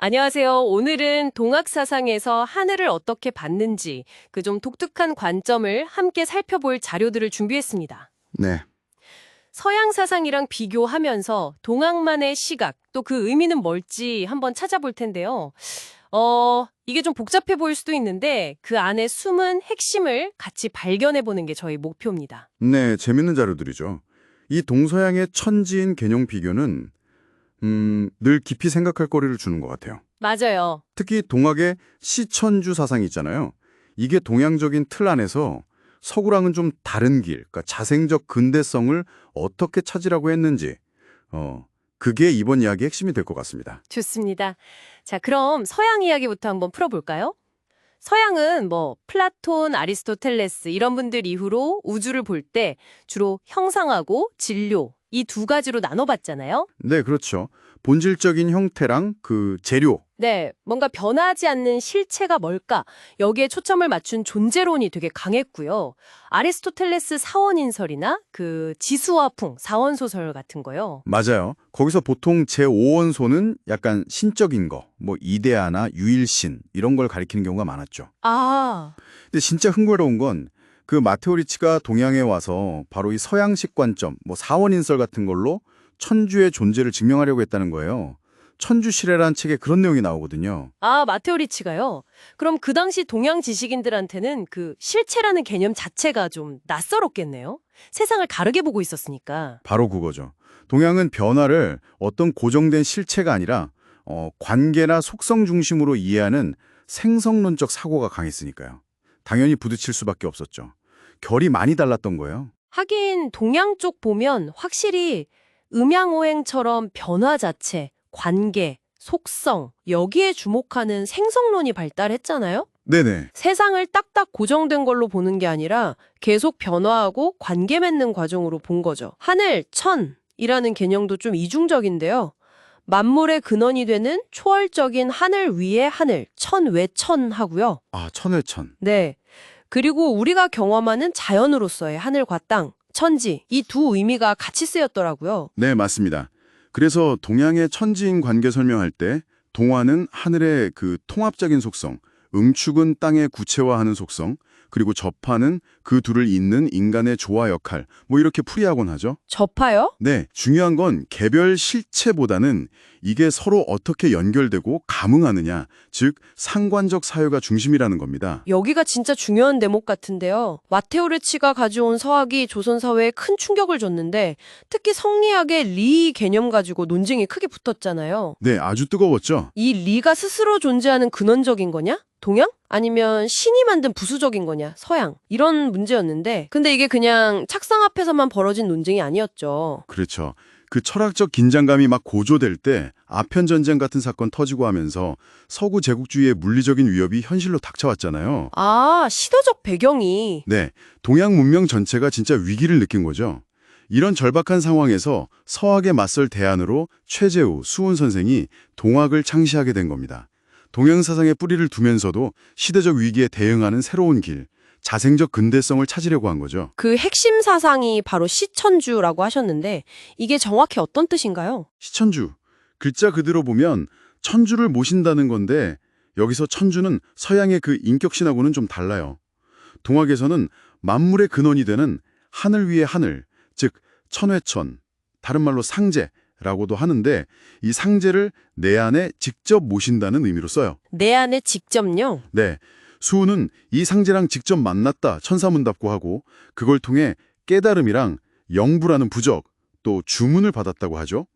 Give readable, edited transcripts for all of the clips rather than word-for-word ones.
안녕하세요. 오늘은 동학 사상에서 하늘을 어떻게 봤는지 그 좀 독특한 관점을 함께 살펴볼 자료들을 준비했습니다. 네, 서양 사상이랑 비교하면서 동학만의 시각, 또 그 의미는 뭘지 한번 찾아볼 텐데요. 이게 좀 복잡해 보일 수도 있는데 그 안에 숨은 핵심을 같이 발견해 보는 게 저희 목표입니다. 네, 재밌는 자료들이죠. 이 동서양의 천지인 개념 비교는 늘 깊이 생각할 거리를 주는 것 같아요. 맞아요. 특히 동학의 시천주 사상이 있잖아요. 이게 동양적인 틀 안에서 서구랑은 좀 다른 길, 그러니까 자생적 근대성을 어떻게 찾으라고 했는지, 그게 이번 이야기의 핵심이 될 것 같습니다. 좋습니다. 자, 그럼 서양 이야기부터 한번 풀어볼까요? 서양은 플라톤, 아리스토텔레스 이런 분들 이후로 우주를 볼 때 주로 형상하고 진료 이 두 가지로 나눠봤잖아요. 네, 그렇죠. 본질적인 형태랑 그 재료, 네, 뭔가 변하지 않는 실체가 뭘까? 여기에 초점을 맞춘 존재론이 되게 강했고요. 아리스토텔레스 사원인설이나 그 지수와풍, 사원소설 같은 거요. 맞아요. 거기서 보통 제5원소는 약간 신적인 거, 뭐 이데아나 유일신 이런 걸 가리키는 경우가 많았죠. 아, 근데 진짜 흥미로운 건 그 마테오 리치가 동양에 와서 바로 이 서양식 관점, 뭐 사원인설 같은 걸로 천주의 존재를 증명하려고 했다는 거예요. 천주시래라는 책에 그런 내용이 나오거든요. 마테오 리치가요. 그럼 그 당시 동양 지식인들한테는 그 실체라는 개념 자체가 좀 낯설었겠네요. 세상을 다르게 보고 있었으니까. 바로 그거죠. 동양은 변화를 어떤 고정된 실체가 아니라 관계나 속성 중심으로 이해하는 생성론적 사고가 강했으니까요. 당연히 부딪힐 수밖에 없었죠. 결이 많이 달랐던 거예요. 하긴 동양 쪽 보면 확실히 음양오행처럼 변화 자체, 관계, 속성 여기에 주목하는 생성론이 발달했잖아요. 네네. 세상을 딱딱 고정된 걸로 보는 게 아니라 계속 변화하고 관계 맺는 과정으로 본 거죠. 하늘, 천이라는 개념도 좀 이중적인데요. 만물의 근원이 되는 초월적인 하늘 위의 하늘, 천 외 천하고요. 아, 천외천. 네. 그리고 우리가 경험하는 자연으로서의 하늘과 땅, 천지, 이 두 의미가 같이 쓰였더라고요. 네, 맞습니다. 그래서 동양의 천지인 관계 설명할 때 동화는 하늘의 그 통합적인 속성, 응축은 땅의 구체화하는 속성, 그리고 접하는 그 둘을 잇는 인간의 조화 역할, 뭐 이렇게 풀이하곤 하죠. 접하요? 네, 중요한 건 개별 실체보다는 이게 서로 어떻게 연결되고 감응하느냐, 즉 상관적 사유가 중심이라는 겁니다. 여기가 진짜 중요한 대목 같은데요. 마테오 레치가 가져온 서학이 조선 사회에 큰 충격을 줬는데 특히 성리학의 리 개념 가지고 논쟁이 크게 붙었잖아요. 네, 아주 뜨거웠죠. 이 리가 스스로 존재하는 근원적인 거냐? 동양? 아니면 신이 만든 부수적인 거냐? 서양? 이런 문제였는데 근데 이게 그냥 착상 앞에서만 벌어진 논쟁이 아니었죠. 그렇죠. 그 철학적 긴장감이 막 고조될 때 아편 전쟁 같은 사건 터지고 하면서 서구 제국주의의 물리적인 위협이 현실로 닥쳐왔잖아요. 시대적 배경이 네, 동양 문명 전체가 진짜 위기를 느낀 거죠. 이런 절박한 상황에서 서학에 맞설 대안으로 최재우, 수훈 선생이 동학을 창시하게 된 겁니다. 동양 사상의 뿌리를 두면서도 시대적 위기에 대응하는 새로운 길, 자생적 근대성을 찾으려고 한 거죠. 그 핵심 사상이 바로 시천주라고 하셨는데 이게 정확히 어떤 뜻인가요? 시천주, 글자 그대로 보면 천주를 모신다는 건데 여기서 천주는 서양의 그 인격신하고는 좀 달라요. 동학에서는 만물의 근원이 되는 하늘 위의 하늘, 즉 천외천, 다른 말로 상제라고도 하는데 이 상제를 내 안에 직접 모신다는 의미로 써요. 내 안에 직접요? 네, 수훈은 이 상제랑 직접 만났다 천사문답고 하고 그걸 통해 깨달음이랑 영부라는 부적, 또 주문을 받았다고 하죠.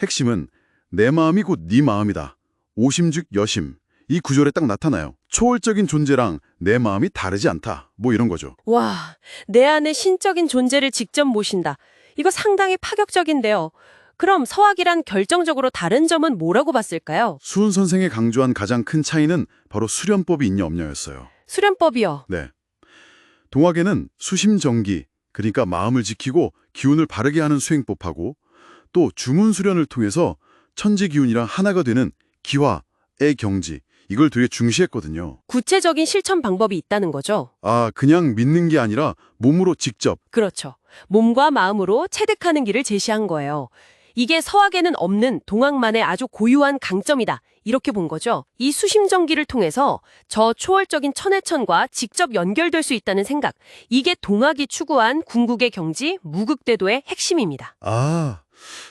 핵심은 내 마음이 곧 네 마음이다. 오심즉 여심. 이 구절에 딱 나타나요. 초월적인 존재랑 내 마음이 다르지 않다. 뭐 이런 거죠. 와, 내 안에 신적인 존재를 직접 모신다. 이거 상당히 파격적인데요. 그럼 서학이란 결정적으로 다른 점은 뭐라고 봤을까요? 수훈 선생이 강조한 가장 큰 차이는 바로 수련법이 있냐 없냐였어요. 수련법이요. 네. 동학에는 수심정기, 그러니까 마음을 지키고 기운을 바르게 하는 수행법하고 또 주문 수련을 통해서 천지 기운이랑 하나가 되는 기화의 경지, 이걸 되게 중시했거든요. 구체적인 실천 방법이 있다는 거죠. 그냥 믿는 게 아니라 몸으로 직접. 그렇죠. 몸과 마음으로 체득하는 길을 제시한 거예요. 이게 서학에는 없는 동학만의 아주 고유한 강점이다. 이렇게 본 거죠. 이 수심전기를 통해서 저 초월적인 천해천과 직접 연결될 수 있다는 생각. 이게 동학이 추구한 궁극의 경지, 무극대도의 핵심입니다. 아,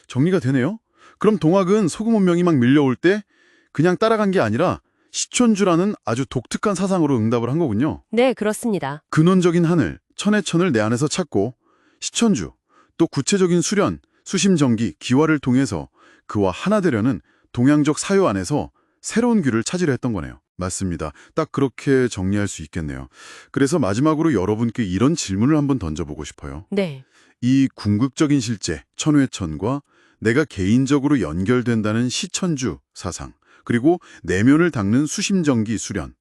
정리가 되네요. 그럼 동학은 소금 운명이 막 밀려올 때 그냥 따라간 게 아니라 시촌주라는 아주 독특한 사상으로 응답을 한 거군요. 네, 그렇습니다. 근원적인 하늘, 천해천을 내 안에서 찾고 시천주, 또 구체적인 수련, 수심전기, 기화를 통해서 그와 하나 되려는 동양적 사유 안에서 새로운 길을 찾으려 했던 거네요. 맞습니다. 딱 그렇게 정리할 수 있겠네요. 그래서 마지막으로 여러분께 이런 질문을 한번 던져보고 싶어요. 네. 이 궁극적인 실제, 천회천과 내가 개인적으로 연결된다는 시천주 사상, 그리고 내면을 닦는 수심전기 수련,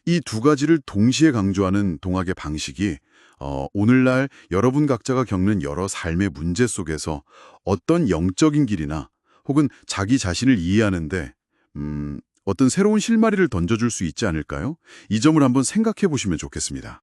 이 두 가지를 동시에 강조하는 동학의 방식이 오늘날 여러분 각자가 겪는 여러 삶의 문제 속에서 어떤 영적인 길이나 혹은 자기 자신을 이해하는데 어떤 새로운 실마리를 던져줄 수 있지 않을까요? 이 점을 한번 생각해 보시면 좋겠습니다.